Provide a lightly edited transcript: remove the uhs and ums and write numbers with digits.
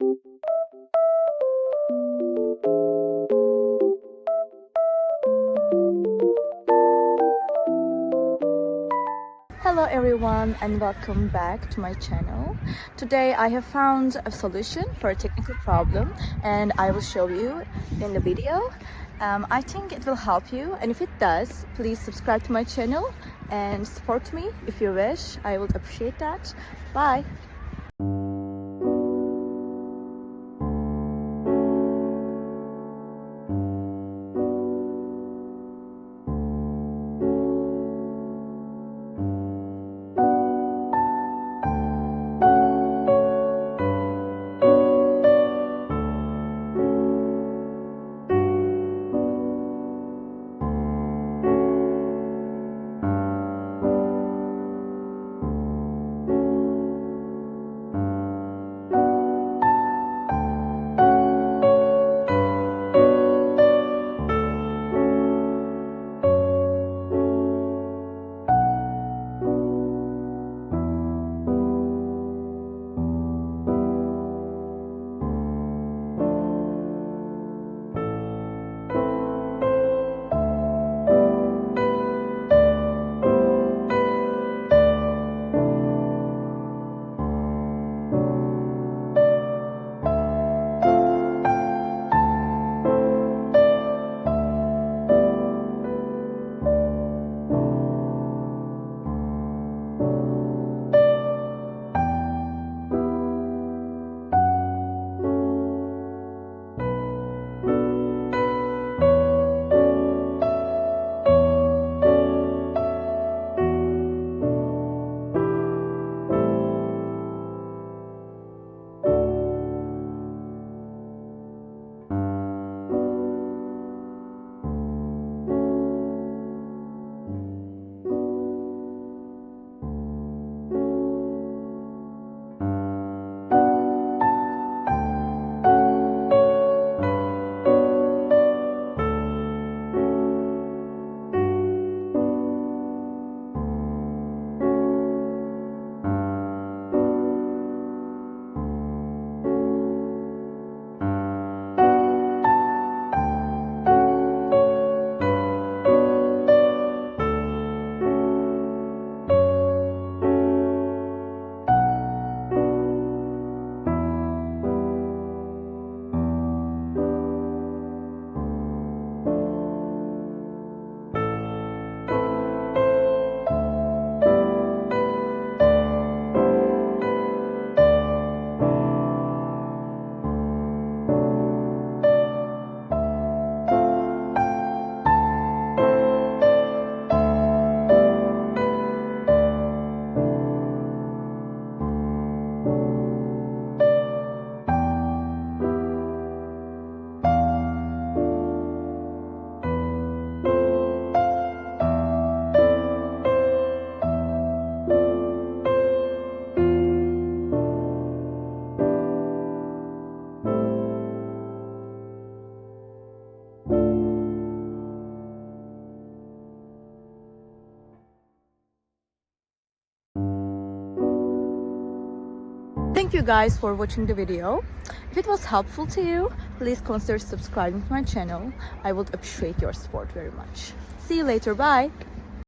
Hello everyone and welcome back to my channel. Today I have found a solution for a technical problem and I will show you in the video. I think it will help you, and if it does, please subscribe to my channel and support me if you wish. I would appreciate that. Bye! Thank you guys for watching the video. If it was helpful to you, please consider subscribing to my channel. I would appreciate your support very much. See you later. Bye!